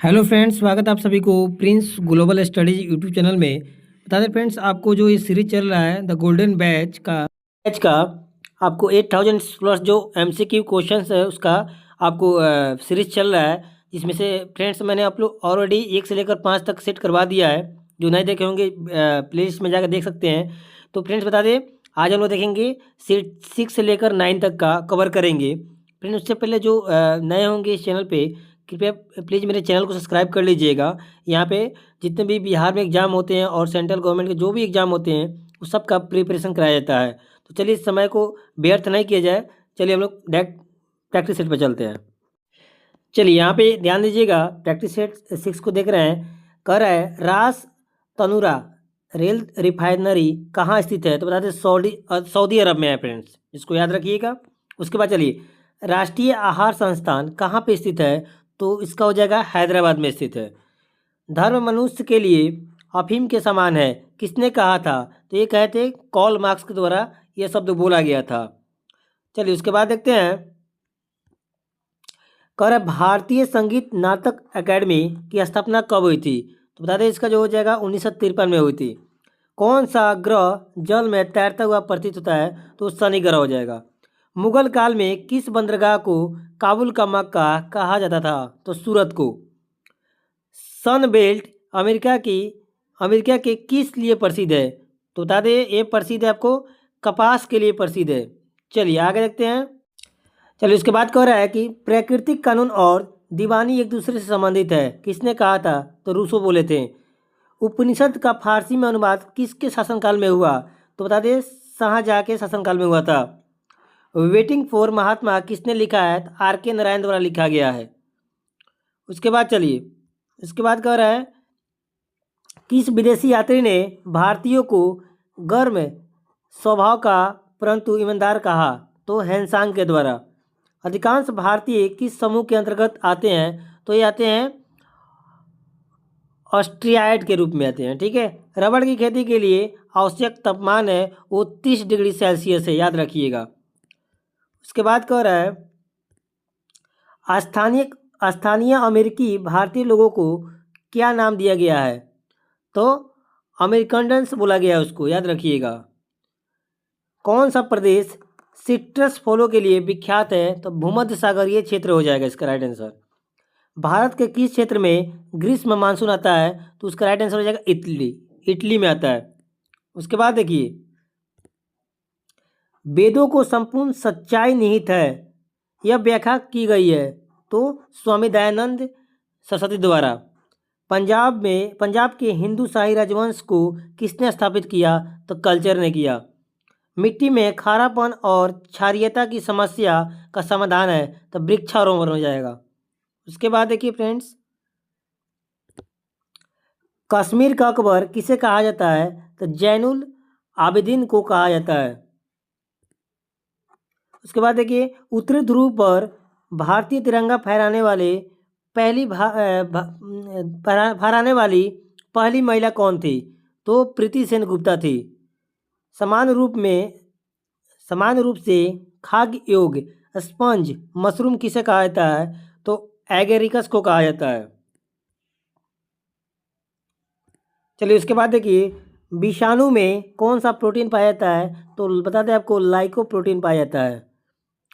Hello friends, स्वागत है आप सभी को Prince global studies YouTube channel में। बता दें फ्रेंड्स, आपको जो ये सीरीज चल रहा है द गोल्डन बैच का आपको 8000 प्लस जो एमसीक्यू क्वेश्चंस है उसका आपको सीरीज चल रहा है। जिसमें से फ्रेंड्स मैंने आप लोग ऑलरेडी 1 से लेकर 5 तक सेट करवा दिया है। जो नहीं देखे होंगे प्लेलिस्ट में जाकर देख सकते हैं। तो फ्रेंड्स बता दें, आज हम लोग देखेंगे सेट 6 से लेकर 9 तक का कवर करेंगे। फ्रेंड्स उससे पहले जो नए होंगे इस चैनल पे, कृपया प्लीज़ मेरे चैनल को सब्सक्राइब कर लीजिएगा। यहाँ पे जितने भी बिहार में एग्ज़ाम होते हैं और सेंट्रल गवर्नमेंट के जो भी एग्ज़ाम होते हैं उस सब का प्रिपरेशन कराया जाता है। तो चलिए इस समय को व्यर्थ नहीं किया जाए, चलिए हम लोग डायरेक्ट प्रैक्टिस सेट पर चलते हैं। चलिए यहाँ पे ध्यान दीजिएगा, प्रैक्टिस सेट 6 को देख रहे हैं। कह रहा है रास तनुरा रेल रिफाइनरी कहाँ स्थित है? तो बता दें सऊदी अरब में है फ्रेंड्स, इसको याद रखिएगा। उसके बाद चलिए, राष्ट्रीय आहार संस्थान कहाँ पे स्थित है? तो इसका हो जाएगा हैदराबाद में स्थित है। धर्म मनुष्य के लिए अफीम के समान है, किसने कहा था? तो ये कहे थे कार्ल मार्क्स के द्वारा यह शब्द बोला गया था। चलिए उसके बाद देखते हैं। कह रहा है भारतीय संगीत नाटक अकेडमी की स्थापना कब हुई थी? तो बता दें इसका जो हो जाएगा 1953 में हुई थी। कौन सा ग्रह जल में तैरता हुआ प्रतीत होता है? तो शनि ग्रह हो जाएगा। मुगल काल में किस बंदरगाह को काबुल का मक्का कहा जाता था? तो सूरत को। सन बेल्ट अमेरिका के किस लिए प्रसिद्ध है? तो बता दें ये प्रसिद्ध है आपको कपास के लिए प्रसिद्ध है। चलिए आगे देखते हैं। चलिए उसके बाद कह रहा है कि प्राकृतिक कानून और दीवानी एक दूसरे से संबंधित है, किसने कहा था? तो रूसो बोले थे। उपनिषद का फारसी में अनुवाद किसके शासनकाल में हुआ? तो बता दें शाहजहाँ के शासनकाल में हुआ था। वेटिंग फॉर महात्मा किसने लिखा है? R.K. नारायण द्वारा लिखा गया है। उसके बाद चलिए, इसके बाद कह रहा है किस विदेशी यात्री ने भारतीयों को गर्म स्वभाव का परंतु ईमानदार कहा? तो हैंसांग के द्वारा। अधिकांश भारतीय किस समूह के अंतर्गत आते हैं? तो ये आते हैं ऑस्ट्रियाइड के रूप में आते हैं। ठीक है। रबड़ की खेती के लिए आवश्यक तापमान है वो 30 डिग्री सेल्सियस है, याद रखिएगा। उसके बाद कह रहा है स्थानीय अमेरिकी भारतीय लोगों को क्या नाम दिया गया है? तो अमेरिकंडन्स बोला गया है उसको, याद रखिएगा। कौन सा प्रदेश सिट्रस फलों के लिए विख्यात है? तो भूमध्य सागरीय क्षेत्र हो जाएगा इसका राइट आंसर। भारत के किस क्षेत्र में ग्रीष्म मानसून आता है? तो उसका राइट आंसर हो जाएगा इटली में आता है। उसके बाद देखिए, वेदों को संपूर्ण सच्चाई निहित है, यह व्याख्या की गई है तो स्वामी दयानंद सरस्वती द्वारा। पंजाब के हिंदू शाही राजवंश को किसने स्थापित किया? तो कल्चर ने किया। मिट्टी में खारापन और क्षारीयता की समस्या का समाधान है तो वृक्षारोपण हो जाएगा। उसके बाद देखिए फ्रेंड्स, कश्मीर का अकबर किसे कहा जाता है? तो जैनुल आबिदीन को कहा जाता है। उसके बाद देखिए, उत्तरी ध्रुव पर भारतीय तिरंगा फहराने वाली पहली महिला कौन थी? तो प्रीति सेन गुप्ता थी। समान रूप से खाद्य योग्य स्पंज मशरूम किसे कहा जाता है? तो एगेरिकस को कहा जाता है। चलिए उसके बाद देखिए, विषाणु में कौन सा प्रोटीन पाया जाता है? तो बता दें आपको लाइको प्रोटीन पाया जाता है।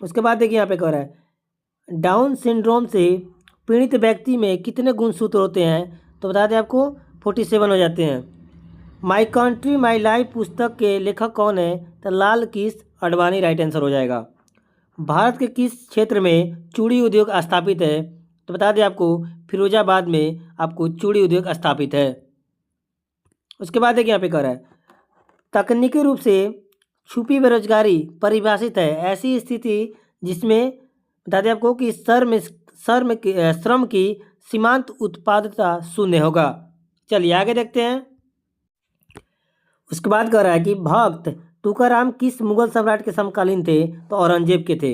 उसके बाद देखिए यहाँ पे कह रहा है डाउन सिंड्रोम से पीड़ित व्यक्ति में कितने गुणसूत्र होते हैं? तो बता दें आपको 47 हो जाते हैं। माई कंट्री माई लाइफ पुस्तक के लेखक कौन है? तो लाल कृष्ण अडवाणी राइट आंसर हो जाएगा। भारत के किस क्षेत्र में चूड़ी उद्योग स्थापित है? तो बता दें आपको फिरोजाबाद में आपको चूड़ी उद्योग स्थापित है। उसके बाद देखिए यहाँ पे कह रहा है तकनीकी रूप से छुपी बेरोजगारी परिभाषित है ऐसी स्थिति जिसमें बता दें आपको कि श्रम की सीमांत उत्पादकता शून्य होगा। चलिए आगे देखते हैं। उसके बाद कह रहा है कि भक्त तुकाराम किस मुगल सम्राट के समकालीन थे? तो औरंगजेब के थे।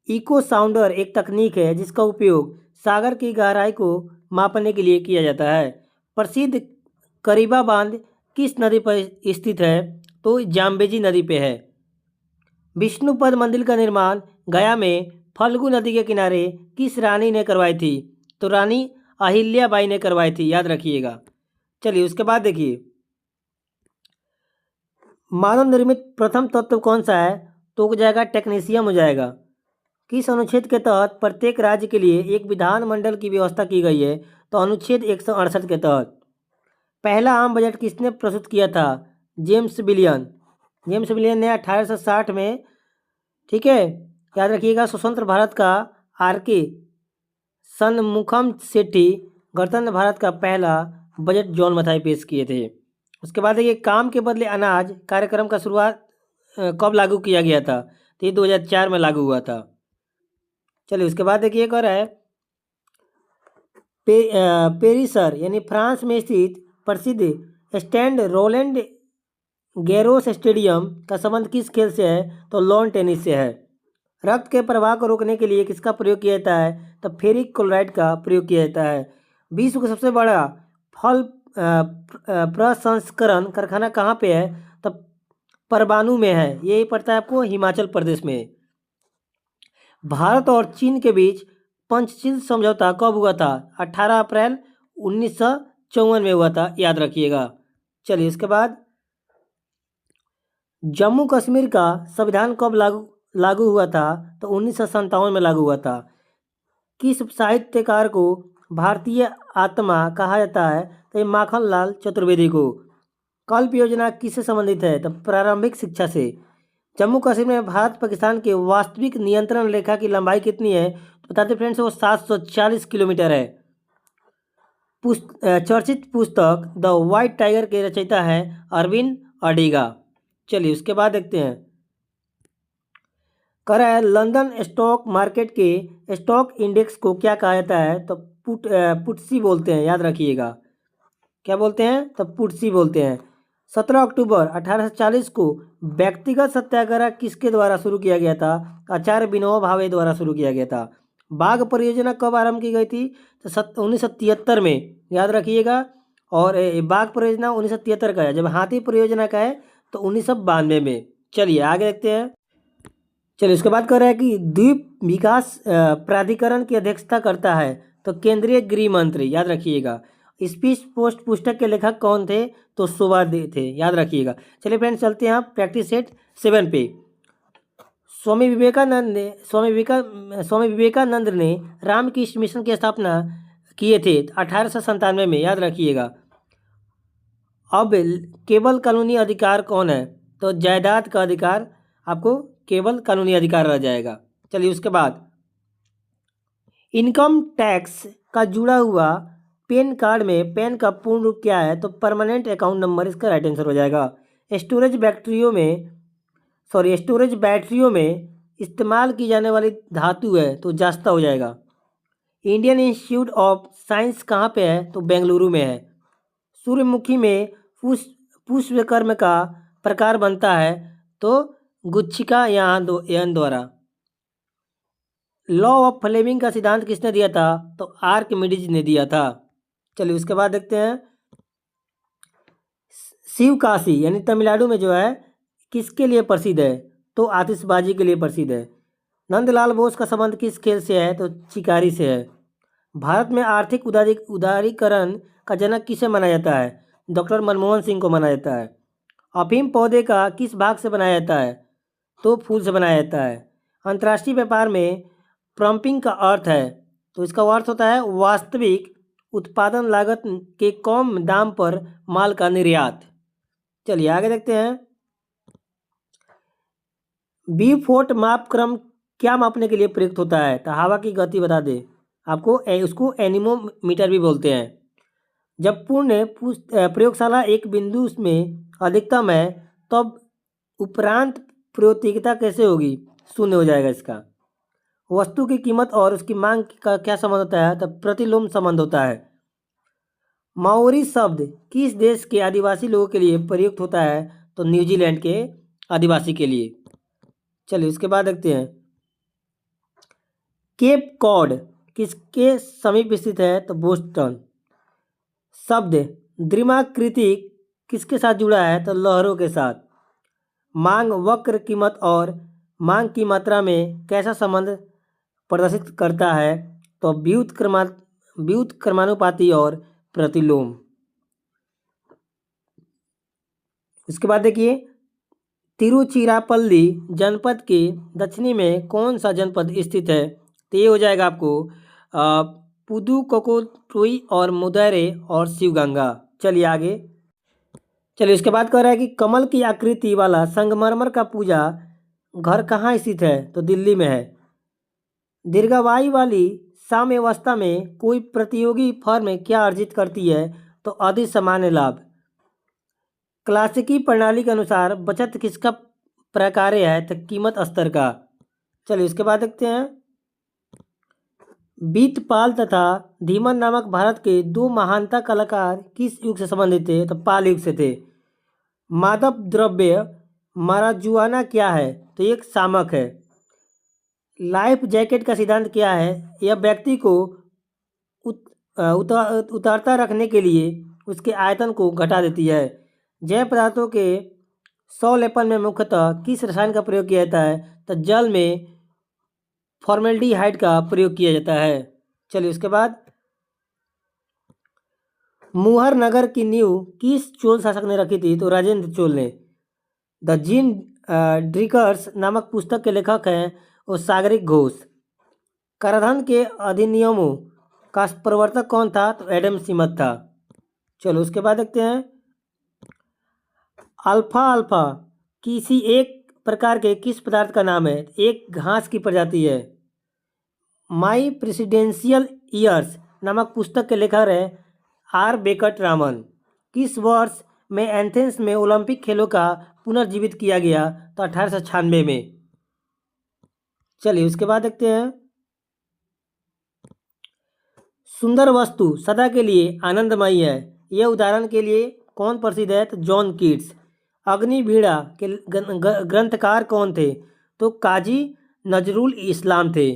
इको साउंडर एक तकनीक है जिसका उपयोग सागर की गहराई को मापने के लिए किया जाता है। प्रसिद्ध करीबा बांध किस नदी पर स्थित है? तो जाम्बेजी नदी पे है। विष्णुपद मंदिर का निर्माण गया में फल्गु नदी के किनारे किस रानी ने करवाई थी? तो रानी अहिल्याबाई ने करवाई थी, याद रखिएगा। चलिए उसके बाद देखिए, मानव निर्मित प्रथम तत्व कौन सा है? तो हो जाएगा टेक्नीशियम हो जाएगा। किस अनुच्छेद के तहत प्रत्येक राज्य के लिए एक विधानमंडल की व्यवस्था की गई है? तो अनुच्छेद 168 के तहत। पहला आम बजट किसने प्रस्तुत किया था? जेम्स विलियन। जेम्स विलियन ने 1860 में, ठीक है, याद रखिएगा। स्वतंत्र भारत का आर.के. सनमुखम सेठी, गणतंत्र भारत का पहला बजट जॉन मथाई पेश किए थे। उसके बाद देखिए, काम के बदले अनाज कार्यक्रम का शुरुआत कब लागू किया गया था? तो ये 2004 में लागू हुआ था। चलिए उसके बाद देखिए, एक और है, पेरिसर यानी फ्रांस में स्थित प्रसिद्ध स्टैंड रोलैंड गैरोस स्टेडियम का संबंध किस खेल से है? तो लॉन टेनिस से है। रक्त के प्रवाह को रोकने के लिए किसका प्रयोग किया जाता है? तो फेरिक क्लोराइड का प्रयोग किया जाता है। विश्व का सबसे बड़ा फल प्रसंस्करण कारखाना कहाँ पे है? तो परवाणु में है। ये पड़ता है आपको हिमाचल प्रदेश में। भारत और चीन के बीच पंचशील समझौता कब हुआ था? 18 अप्रैल 1954 में हुआ था, याद रखिएगा। चलिए इसके बाद, जम्मू कश्मीर का संविधान कब लागू हुआ था? तो 1957 में लागू हुआ था। किस साहित्यकार को भारतीय आत्मा कहा जाता है? तो ये माखन लाल चतुर्वेदी को। कल्प योजना किससे संबंधित है? तो प्रारंभिक शिक्षा से। जम्मू कश्मीर में भारत पाकिस्तान के वास्तविक नियंत्रण रेखा की लंबाई कितनी है? तो बताते फ्रेंड्स, वो 740 किलोमीटर है। चर्चित पुस्तक द व्हाइट टाइगर के रचयिता है अरविंद अडिगा। चलिए उसके बाद देखते हैं, कह रहा है लंदन स्टॉक मार्केट के स्टॉक इंडेक्स को क्या कहा जाता है? तो पुटसी बोलते हैं, याद रखिएगा। क्या बोलते हैं? तो पुटसी बोलते हैं। 17 अक्टूबर 1840 को व्यक्तिगत सत्याग्रह किसके द्वारा शुरू किया गया था? आचार्य विनोबा भावे द्वारा शुरू किया गया था। बाघ परियोजना कब आरंभ की गई थी? तो 1973 में, याद रखिएगा। और बाघ परियोजना 1973 का है। जब हाथी परियोजना का है तो 1992 में। चलिए आगे देखते हैं। चलिए उसके बाद कह रहा है कि द्वीप विकास प्राधिकरण की अध्यक्षता करता है तो केंद्रीय गृह मंत्री, याद रखिएगा। स्पीच पोस्ट पुस्तक के लेखक कौन थे? तो सुभाष थे, याद रखिएगा। चलिए फ्रेंड्स चलते हैं आप प्रैक्टिस सेट 7 पे। स्वामी विवेकानंद ने रामकृष्ण मिशन की स्थापना किए थे 1897 में, याद रखिएगा। अब केवल कानूनी अधिकार कौन है? तो जायदाद का अधिकार आपको केवल कानूनी अधिकार रह जाएगा। चलिए उसके बाद, इनकम टैक्स का जुड़ा हुआ पैन कार्ड में पैन का पूर्ण रूप क्या है? तो परमानेंट अकाउंट नंबर इसका राइट आंसर हो जाएगा। स्टोरेज बैटरियों में इस्तेमाल की जाने वाली धातु है तो जास्ता हो जाएगा। इंडियन इंस्टीट्यूट ऑफ साइंस कहाँ पे है? तो बेंगलुरु में है। सूर्यमुखी में पुष्पकर्म का प्रकार बनता है तो गुच्छिका यान द्वारा। लॉ ऑफ फ्लेमिंग का सिद्धांत किसने दिया था? तो आर्किमिडीज ने दिया था। चलिए उसके बाद देखते हैं, शिवकाशी यानी तमिलनाडु में जो है किसके लिए प्रसिद्ध है? तो आतिशबाजी के लिए प्रसिद्ध है। नंदलाल बोस का संबंध किस खेल से है? तो चिकारी से है। भारत में आर्थिक उदारीकरण का जनक किसे माना जाता है? डॉक्टर मनमोहन सिंह को माना जाता है। अफीम पौधे का किस भाग से बनाया जाता है? तो फूल से बनाया जाता है। अंतर्राष्ट्रीय व्यापार में प्रम्पिंग का अर्थ है, तो इसका अर्थ होता है वास्तविक उत्पादन लागत के कम दाम पर माल का निर्यात। चलिए आगे देखते हैं, बी फोर्ट माप क्रम क्या मापने के लिए प्रयुक्त होता है? तो हवा की गति बता दे आपको, उसको एनीमोमीटर भी बोलते हैं। जब पूर्ण प्रयोगशाला एक बिंदु में अधिकतम है तब उपरांत प्रयोज्यता कैसे होगी? शून्य हो जाएगा इसका। वस्तु की कीमत और उसकी मांग का क्या संबंध होता है? तो प्रतिलोम संबंध होता है। माओरी शब्द किस देश के आदिवासी लोगों के लिए प्रयुक्त होता है? तो न्यूजीलैंड के आदिवासी के लिए। चलिए उसके बाद देखते हैं, केप कॉड किसके समीप स्थित है? तो बोस्टन। शब्द द्विमाकृतिक किसके साथ जुड़ा है? तो लहरों के साथ। मांग वक्र कीमत और मांग की मात्रा में कैसा संबंध प्रदर्शित करता है? तो व्युत्क्रमानुपाती और प्रतिलोम। उसके बाद देखिए, तिरुचिरापल्ली जनपद के दक्षिणी में कौन सा जनपद स्थित है? तो ये हो जाएगा आपको पुदुकोट्टुई और मदुरै और शिवगंगा। चलिए आगे। चलिए उसके बाद कह रहा है कि कमल की आकृति वाला संगमरमर का पूजा घर कहाँ स्थित है? तो दिल्ली में है। दीर्घायु वाली साम्यावस्था में कोई प्रतियोगी फर्म क्या अर्जित करती है? तो अधिक सामान्य लाभ। क्लासिकी प्रणाली के अनुसार बचत किसका प्रकार्य है? तो कीमत स्तर का। चलिए उसके बाद देखते हैं, बीतपाल तथा धीमन नामक भारत के दो महानता कलाकार किस युग से संबंधित थे? तो पाल युग से थे। मादक द्रव्य माराजुआना क्या है? तो एक शामक है। लाइफ जैकेट का सिद्धांत क्या है? यह व्यक्ति को उतारता रखने के लिए उसके आयतन को घटा देती है। जैव पदार्थों के संलेपन में मुख्यतः किस रसायन का प्रयोग किया जाता है? तो जल में फॉर्मेल्डिहाइड का प्रयोग किया जाता है। चलिए उसके बाद, मुहर नगर की नींव किस चोल शासक ने रखी थी? तो राजेंद्र चोल ने। द जिन ड्रिकर्स नामक पुस्तक के लेखक हैं वो सागरिक घोष। कराधान के अधिनियमों का प्रवर्तक कौन था? तो एडम स्मिथ था। चलो उसके बाद देखते हैं, अल्फा किसी एक प्रकार के किस पदार्थ का नाम है? एक घास की प्रजाति है। माई प्रेसिडेंशियल ईयर्स नामक पुस्तक के लेखक है आर वेंकट रामन। किस वर्ष में एथेंस में ओलंपिक खेलों का पुनर्जीवित किया गया? तो 1896 में। चलिए उसके बाद देखते हैं, सुंदर वस्तु सदा के लिए आनंदमयी है, यह उदाहरण के लिए कौन प्रसिद्ध है? तो जॉन कीट्स। अग्निवीणा के ग्रंथकार कौन थे? तो काजी नजरुल इस्लाम थे।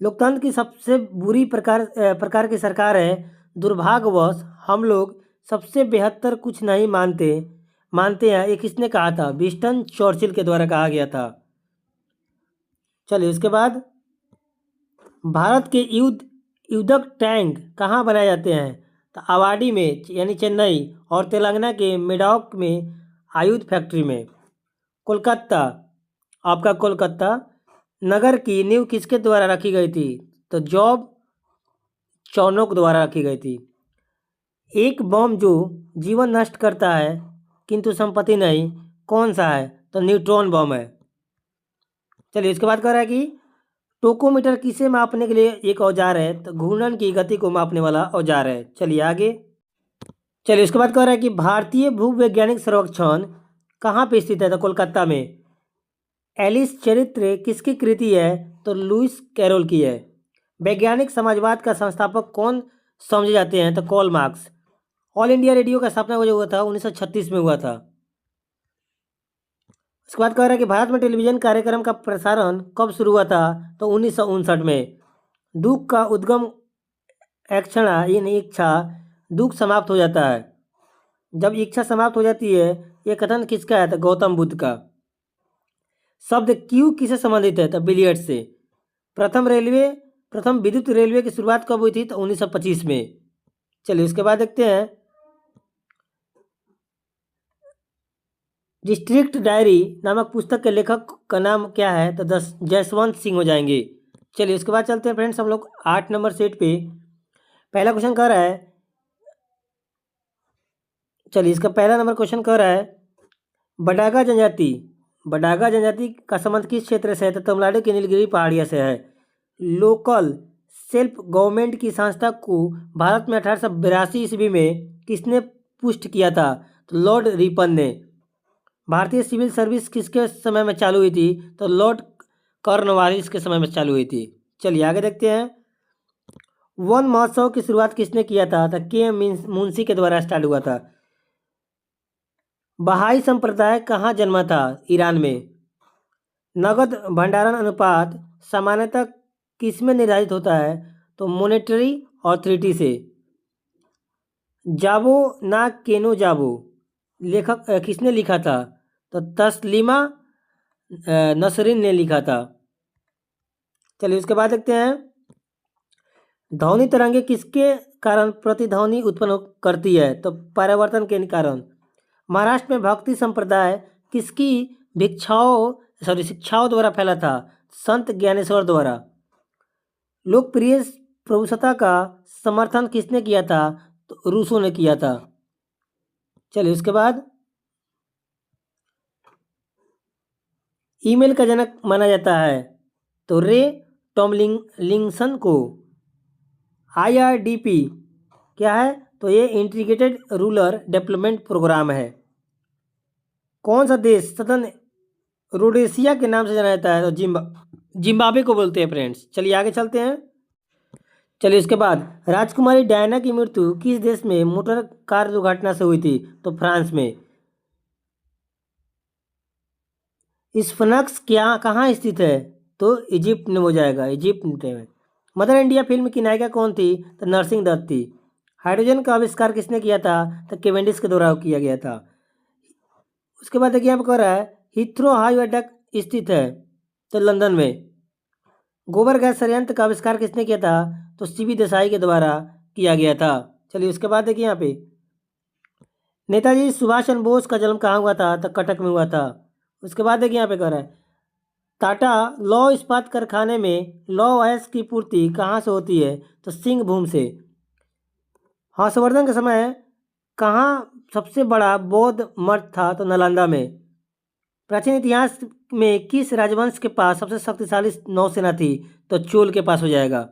लोकतंत्र की सबसे बुरी प्रकार की सरकार है दुर्भाग्यवश हम लोग सबसे बेहतर कुछ नहीं मानते हैं, ये किसने कहा था? विंस्टन चर्चिल के द्वारा कहा गया था। चलिए उसके बाद, भारत के युद्धक टैंक कहाँ बनाए जाते हैं? तो आवाडी में यानी चेन्नई और तेलंगाना के मेडाक में आयुध फैक्ट्री में। कोलकाता, आपका कोलकाता नगर की नींव किसके द्वारा रखी गई थी? तो जॉब चौनोक द्वारा रखी गई थी। एक बम जो जीवन नष्ट करता है किंतु संपत्ति नहीं, कौन सा है? तो न्यूट्रॉन बम है। चलिए इसके बाद कह रहा है कि टोकोमीटर किसे मापने के लिए एक औजार है? तो घूर्णन की गति को मापने वाला औजार है। चलिए आगे। चलिए उसके बाद कह रहा है कि भारतीय भूवैज्ञानिक सर्वेक्षण कहाँ पे स्थित है? तो कोलकाता में। एलिस चरित्र किसकी कृति है? तो लुइस कैरोल की है। वैज्ञानिक समाजवाद का संस्थापक कौन समझे जाते हैं? तो Karl Marx. All India Radio का स्थापना जो हुआ था 1936 में हुआ था। उसके बाद कह रहा है कि भारत में टेलीविजन कार्यक्रम का प्रसारण कब शुरू हुआ था? तो 1959 में। दुख का उद्गम क्षणा यानी इच्छा, दुख समाप्त हो जाता है। जब इच्छा समाप्त हो जाती है, यह कथन किसका है? तो गौतम बुद्ध का। शब्द क्यू किसे संबंधित है? तो बिलियर्ड से। प्रथम विद्युत रेलवे की शुरुआत कब हुई थी? तो 1925 में। चलिए उसके बाद देखते हैं, डिस्ट्रिक्ट डायरी नामक पुस्तक के लेखक का नाम क्या है? तो जसवंत सिंह हो जाएंगे। चलिए उसके बाद चलते हैं फ्रेंड्स हम लोग 8 नंबर सेट पे। पहला क्वेश्चन कह रहा है, चलिए इसका पहला नंबर क्वेश्चन कह रहा है, बडागा जनजाति का संबंध किस क्षेत्र से है? तो तमिलनाडु की नीलगिरी पहाड़िया से है। लोकल सेल्फ गवर्नमेंट की संस्था को भारत में 1882 ईस्वी में किसने पुष्ट किया था? तो लॉर्ड रिपन ने। भारतीय सिविल सर्विस किसके समय में चालू हुई थी? तो लॉर्ड कॉर्नवालिस के समय में चालू हुई थी। चलिए आगे देखते हैं, वन महोत्सव की शुरुआत किसने किया था? तो के मुंशी के द्वारा स्टार्ट हुआ था। बहाई संप्रदाय कहाँ जन्मा था? ईरान में। नगद भंडारण अनुपात सामान्यतः किसमें निर्धारित होता है? तो मॉनेटरी ऑथोरिटी से। जाबो ना केनो जाबो लेखक किसने लिखा था? तो तस्लीमा नसरीन ने लिखा था। चलिए उसके बाद देखते हैं, ध्वनि तरंगे किसके कारण प्रतिध्वनि उत्पन्न करती है? तो परावर्तन के कारण। महाराष्ट्र में भक्ति संप्रदाय किसकी शिक्षाओं द्वारा फैला था? संत ज्ञानेश्वर द्वारा। लोकप्रिय प्रभुसत्ता का समर्थन किसने किया था? तो रूसों ने किया था। चलिए उसके बाद ईमेल का जनक माना जाता है तो रे टॉमलिंसन को। IRDP क्या है? तो ये इंटीग्रेटेड रूरल डेवलपमेंट प्रोग्राम है। कौन सा देश सदर्न रोडेशिया के नाम से जाना जाता है? तो जिम्बाब्वे को बोलते हैं फ्रेंड्स। चलिए आगे चलते हैं। चलिए उसके बाद राजकुमारी डायना की मृत्यु किस देश में मोटर कार दुर्घटना से हुई थी? तो फ्रांस में। स्फिंक्स क्या कहाँ स्थित है? तो इजिप्ट में हो जाएगा, इजिप्ट में। मदर इंडिया फिल्म की नायिका कौन थी? तो नरसिंह दत्त थी। हाइड्रोजन का आविष्कार किसने किया था? तो केवेंडिश के द्वारा किया गया था। उसके बाद देखिए यहाँ पर कह रहा है हीथ्रो हवाई अड्डा स्थित है? तो लंदन में। गोबर गैस संयंत्र का आविष्कार किसने किया था? तो CB देसाई के द्वारा किया गया था। चलिए उसके बाद देखिए यहाँ पे नेताजी सुभाष चंद्र बोस का जन्म कहाँ हुआ था? तो कटक में हुआ था। उसके बाद देखिए यहाँ पे कह रहा है टाटा लौह इस्पात कारखाने में लौह अयस्क की पूर्ति कहाँ से होती है? तो सिंहभूम से। हर्षवर्धन के समय कहाँ सबसे बड़ा बौद्ध मठ था? तो नालंदा में। प्राचीन इतिहास में किस राजवंश के पास सबसे शक्तिशाली नौसेना थी? तो चोल के पास हो जाएगा।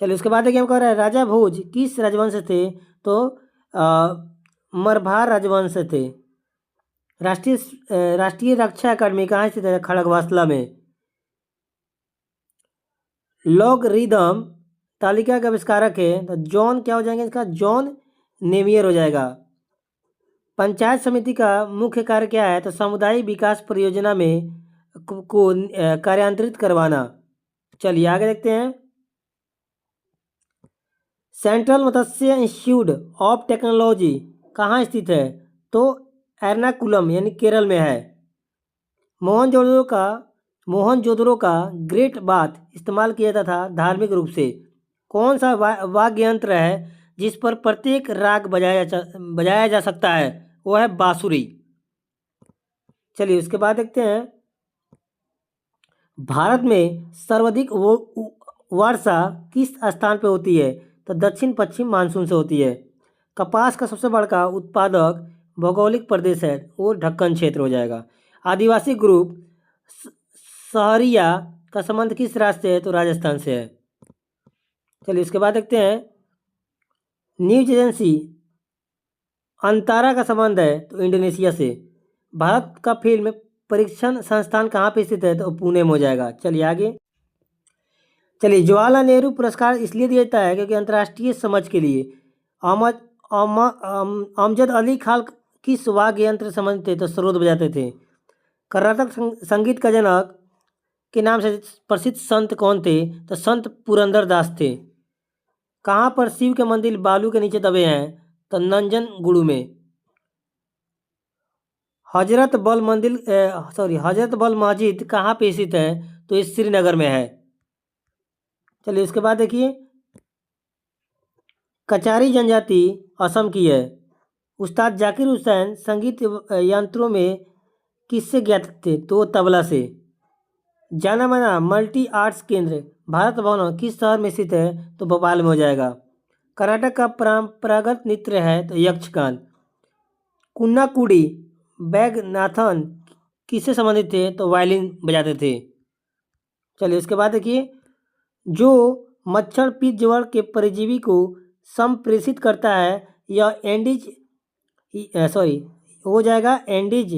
चलिए उसके बाद देखिए हम कह रहे हैं राजा भोज किस राजवंश से थे? तो मरभार राजवंश से थे। राष्ट्रीय रक्षा अकादमी कहाँ स्थित है? खड़गवासला में। लॉगरिदम तालिका का आविष्कारक है? तो जॉन क्या हो जाएंगे इसका? जॉन नेवियर हो जाएगा। पंचायत समिति का मुख्य कार्य क्या है? तो सामुदायिक विकास परियोजना में को कार्यान्वित करवाना। चलिए आगे देखते हैं। Central Matsya institute of technology कहाँ स्थित है? तो एर्नाकुलम यानी केरल में है। मोहनजोदड़ो का ग्रेट बाथ इस्तेमाल किया जाता था धार्मिक रूप से। कौन सा वाद्य यंत्र है जिस पर प्रत्येक राग बजाया जा सकता है? वो है बांसुरी। चलिए उसके बाद देखते हैं भारत में सर्वाधिक वर्षा किस स्थान पे होती है? तो दक्षिण पश्चिम मानसून से होती है। कपास का सबसे बड़ा उत्पादक भौगोलिक प्रदेश है वो ढक्कन क्षेत्र हो जाएगा। आदिवासी ग्रुप सहरिया का संबंध किस राज्य से है? तो राजस्थान से है। चलिए इसके बाद देखते हैं न्यूज एजेंसी अंतारा का संबंध है तो इंडोनेशिया से। भारत का फिल्म परीक्षण संस्थान कहाँ पे स्थित है? तो पुणे में हो जाएगा। चलिए आगे। चलिए जवाहरलाल नेहरू पुरस्कार इसलिए दिया जाता है क्योंकि अंतर्राष्ट्रीय समझ के लिए। अमजद अली खान किस वाद्य यंत्र से संबंधित थे? तो सरोद बजाते थे। कर्नाटक संगीत का जनक के नाम से प्रसिद्ध संत कौन थे? तो संत पुरंदर दास थे। कहाँ पर शिव के मंदिर बालू के नीचे दबे हैं? तो नंजनगुड़ू में। हजरत बल मस्जिद कहाँ पे स्थित है? तो ये श्रीनगर में है। चलिए इसके बाद देखिए कचारी जनजाति असम की है। उस्ताद जाकिर हुसैन संगीत यंत्रों में किससे ज्ञात थे? तो तबला से। जाना माना मल्टी आर्ट्स केंद्र भारत भवन किस शहर में स्थित है? तो भोपाल में हो जाएगा। कर्नाटक का परंपरागत नृत्य है तो यक्षगान। कुन्नाकुडी बैगनाथन किससे संबंधित थे? तो वायलिन बजाते थे। चलिए उसके बाद देखिए जो मच्छर पित्त ज्वर के परजीवी को संप्रेषित करता है यह हो जाएगा एंडीज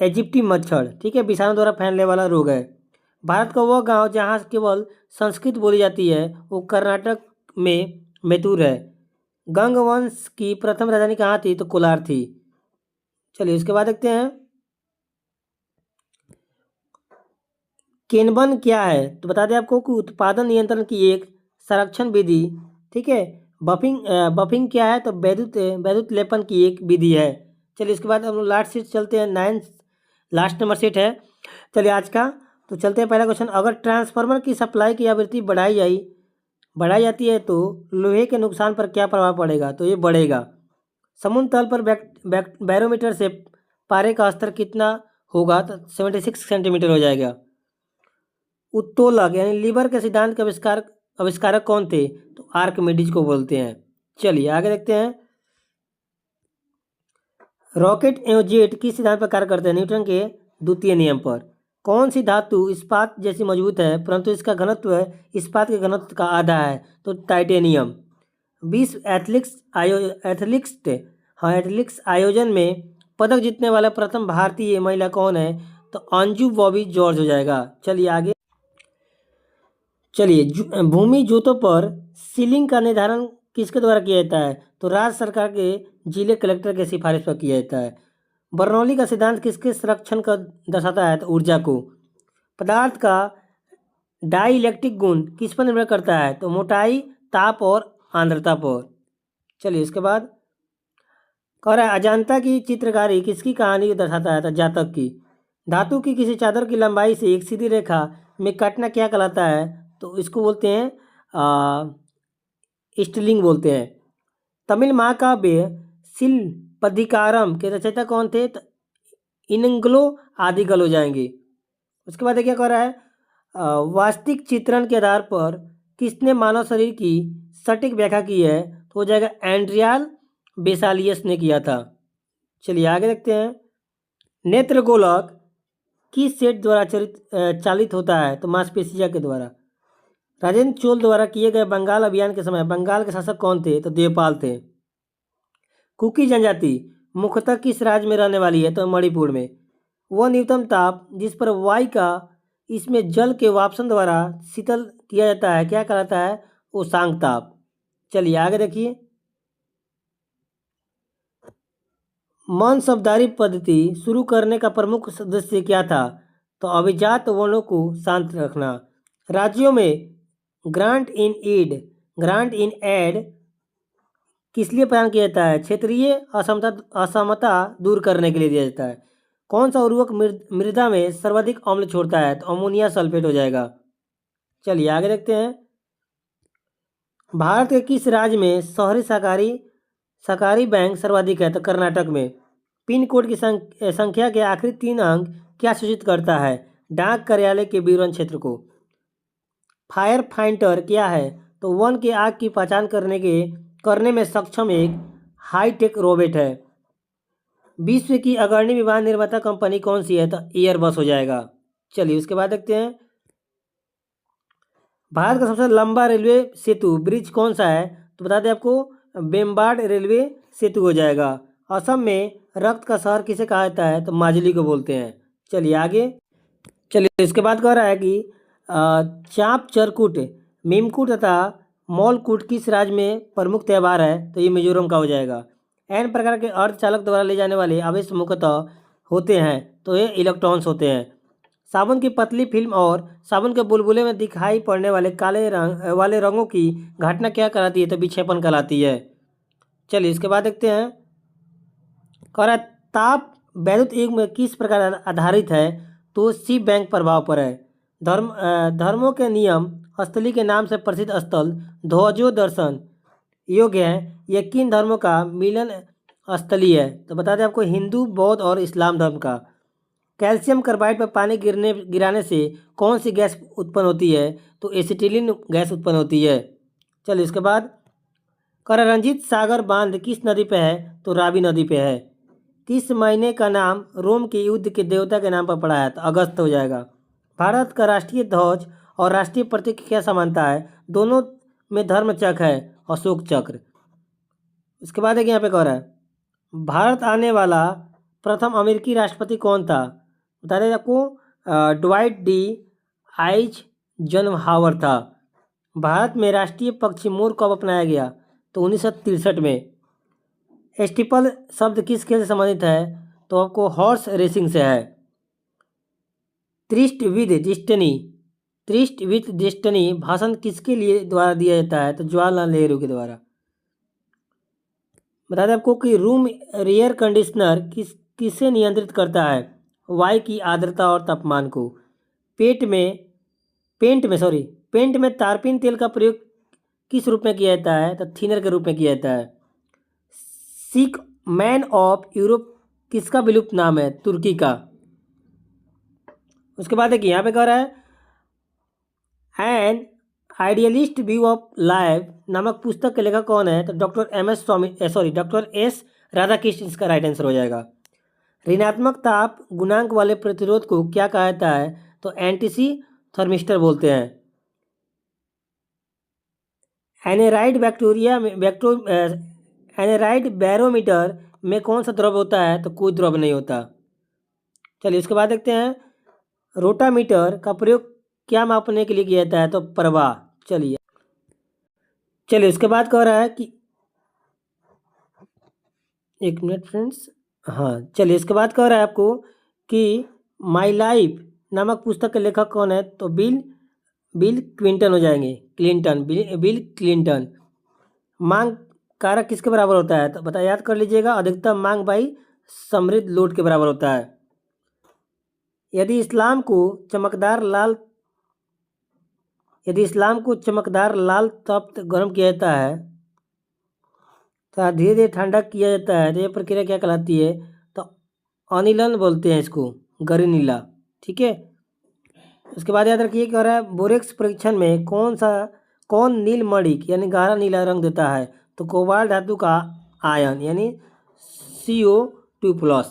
इजिप्टी मच्छर। ठीक है, विषाणु द्वारा फैलने वाला रोग है। भारत का वह गांव जहां केवल संस्कृत बोली जाती है वो कर्नाटक में मैतूर है। गंग वंश की प्रथम राजधानी कहाँ थी? तो कोलार थी। चलिए उसके बाद देखते हैं केनबन क्या है? तो बता दें आपको कि उत्पादन नियंत्रण की एक संरक्षण विधि। ठीक है। बफिंग क्या है? तो वैद्युत लेपन की एक विधि है। चलिए इसके बाद हम लोग लास्ट सीट चलते हैं। लास्ट नंबर सीट है। चलिए आज का तो चलते हैं पहला क्वेश्चन। अगर ट्रांसफार्मर की सप्लाई की आवृत्ति बढ़ाई जाती है तो लोहे के नुकसान पर क्या प्रभाव पड़ेगा? तो ये बढ़ेगा। समुद्र तल पर बैरोमीटर से पारे का स्तर कितना होगा? तो 76 सेंटीमीटर हो जाएगा। उत्तोलक यानी लीवर के सिद्धांत के आविष्कारक कौन थे? तो आर्किमिडीज को बोलते हैं। चलिए आगे देखते हैं। रॉकेट एवं जेट किस सिद्धांत पर कार्य करते हैं? न्यूटन के द्वितीय नियम पर। कौन सी धातु इस्पात जैसी मजबूत है परंतु इसका घनत्व इस्पात के घनत्व का आधा है? तो टाइटेनियम। विश्व एथलेटिक्स आयोजन में पदक जीतने वाला प्रथम भारतीय महिला कौन है? तो अंजू बॉबी जॉर्ज हो जाएगा। चलिए आगे। चलिए भूमि जोतों पर सीलिंग का निर्धारण किसके द्वारा किया जाता है? तो राज्य सरकार के जिले कलेक्टर के सिफारिश पर किया जाता है। बर्नौली का सिद्धांत किसके संरक्षण का दर्शाता है? तो ऊर्जा को। पदार्थ का डाइइलेक्ट्रिक गुण किस पर निर्भर करता है? तो मोटाई, ताप और आर्द्रता पर। चलिए इसके बाद कह रहा है अजंता की चित्रकारी किसकी कहानी को दर्शाता है? तो जातक की। धातु की किसी चादर की लंबाई से एक सीधी रेखा में काटना क्या कहलाता है? तो इसको बोलते हैं स्टिलिंग बोलते हैं। तमिल महाकाव्य शिल्पधिकारम के रचयिता कौन थे? तो इनंगलो आदिगल हो जाएंगे। उसके बाद क्या कह रहा है? वास्तविक चित्रण के आधार पर किसने मानव शरीर की सटीक व्याख्या की है? तो हो जाएगा एंड्रियाल बेसालियस ने किया था। चलिए आगे देखते हैं। नेत्र गोलक किस सेट द्वारा चालित होता है? तो मांसपेशिया के द्वारा। राजेंद्र चोल द्वारा किए गए बंगाल अभियान के समय बंगाल के शासक कौन थे? तो देवपाल थे। कुकी जनजाति मुख्यतः किस राज्य में रहने वाली है? तो मणिपुर में। वह न्यूनतम ताप जिस पर वायु का इसमें जल के वाष्पन द्वारा शीतल किया जाता है क्या कहलाता है? वो शांक ताप। चलिए आगे देखिए। मन शब्दारी पद्धति शुरू करने का प्रमुख उद्देश्य क्या था? तो अभिजात वर्णों को शांत रखना। राज्यों में ग्रांट इन एड किस लिए प्रदान किया जाता है? क्षेत्रीय असमता दूर करने के लिए दिया जाता है। कौन सा उर्वरक मृदा में सर्वाधिक अम्ल छोड़ता है? तो अमोनिया सल्फेट हो जाएगा। चलिए आगे देखते हैं। भारत के किस राज्य में शहरी सहकारी बैंक सर्वाधिक है? तो कर्नाटक में। पिन कोड की संख्या के आखिरी 3 अंक क्या सूचित करता है? डाक कार्यालय के विवरण क्षेत्र को। फायर फाइटर क्या है? तो वन के आग की पहचान करने में सक्षम एक हाईटेक रोबोट है। विश्व की अग्रणी विमान निर्माता कंपनी कौन सी है? तो एयरबस हो जाएगा। चलिए उसके बाद देखते हैं। भारत का सबसे लंबा रेलवे सेतु ब्रिज कौन सा है? तो बता दें आपको बेम्बाड रेलवे सेतु हो जाएगा। असम में रक्त का शहर किसे कहा जाता है? तो माजुली को बोलते हैं। चलिए आगे। चलिए इसके बाद कह रहा है कि चाप चरकुट, मीमकुट तथा मॉलकुट किस राज्य में प्रमुख त्यौहार है? तो ये मिजोरम का हो जाएगा। एन प्रकार के अर्धचालक द्वारा ले जाने वाले आवेश मुख्यतः होते हैं तो ये इलेक्ट्रॉन्स होते हैं। साबुन की पतली फिल्म और साबुन के बुलबुले में दिखाई पड़ने वाले काले वाले रंगों की घटना क्या कहलाती है? तो विक्षेपण कहलाती है। चलिए इसके बाद देखते हैं। कह रहा है ताप वैद्युत युग में किस प्रकार आधारित है? तो शिव बैंक प्रभाव पर है। धर्मों के नियम स्थली के नाम से प्रसिद्ध स्थल ध्वजो दर्शन योग्य है। यह किन धर्मों का मिलन स्थली है? तो बता दें आपको हिंदू, बौद्ध और इस्लाम धर्म का। कैल्शियम कार्बाइड पर पानी गिराने से कौन सी गैस उत्पन्न होती है? तो एसिटिलीन गैस उत्पन्न होती है। चलिए इसके बाद रंजीत सागर बांध किस नदी पे है? तो रावी नदी पे है। किस महीने का नाम रोम के युद्ध के देवता के नाम पर पड़ा है? तो अगस्त हो जाएगा। भारत का राष्ट्रीय ध्वज और राष्ट्रीय प्रतीक क्या समानता है? दोनों में धर्म चक्र है, अशोक चक्र। इसके बाद एक यहाँ पे कह रहा है भारत आने वाला प्रथम अमेरिकी राष्ट्रपति कौन था? बता दें आपको ड्वाइट डी आइज़नहावर था। भारत में राष्ट्रीय पक्षी मोर कब अपनाया गया? तो 1963 में। स्टीपल शब्द किस खेल से संबंधित है? तो आपको हॉर्स रेसिंग से है। त्रिस्ट विद डेस्टिनी भाषण किसके लिए द्वारा दिया जाता है? तो जवाहरलाल नेहरू के द्वारा। बता दें आपको कि रूम एयर कंडीशनर किसे नियंत्रित करता है? वायु की आर्द्रता और तापमान को। पेंट में तारपीन तेल का प्रयोग किस रूप में किया जाता है? तो थिनर के रूप में किया जाता है। सिक मैन ऑफ यूरोप किसका विलुप्त नाम है? तुर्की का। उसके बाद देखिए यहाँ पे कह रहा है an idealist view of life नामक पुस्तक के लेखक कौन है? तो डॉक्टर एस राधाकृष्ण इसका राइट आंसर हो जाएगा। ऋणात्मक ताप गुणांक वाले प्रतिरोध को क्या कहा जाता है? तो एंटीसी थर्मिस्टर बोलते हैं। एनेराइड बैरोमीटर में कौन सा द्रव होता है? तो कोई द्रव नहीं होता। चलिए उसके बाद देखते हैं रोटामीटर का प्रयोग क्या मापने के लिए किया जाता है? तो प्रवाह। चलिए उसके बाद कह रहा है कि एक मिनट फ्रेंड्स, हाँ चलिए इसके बाद कह रहा है आपको कि माई लाइफ नामक पुस्तक के लेखक कौन है? तो बिल क्लिंटन हो जाएंगे। Bill Clinton. मांग कारक किसके बराबर होता है? तो बता याद कर लीजिएगा, अधिकतम मांग बाई समृद्ध लोड के बराबर होता है। यदि इस्लाम को चमकदार लाल तप्त गर्म किया जाता है तो धीरे धीरे ठंडा किया जाता है तो यह प्रक्रिया क्या कहलाती है? तो अनिलन बोलते हैं इसको, गरी नीला। ठीक है। उसके बाद याद रखिए कह रहा है बोरेक्स परीक्षण में कौन नीलमणिक यानी गहरा नीला रंग देता है? तो कोबाल्ट धातु का आयन यानी CO2+।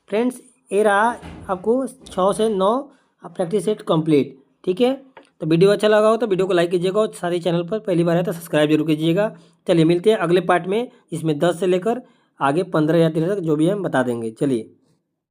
फ्रेंड्स ये रहा आपको 6 से 9 प्रैक्टिस सेट कंप्लीट। ठीक है। तो वीडियो अच्छा लगा हो तो वीडियो को लाइक कीजिएगा और सारे चैनल पर पहली बार है तो सब्सक्राइब जरूर कीजिएगा। चलिए मिलते हैं अगले पार्ट में, इसमें 10 से लेकर आगे 15 या 13 तक जो भी हम बता देंगे। चलिए।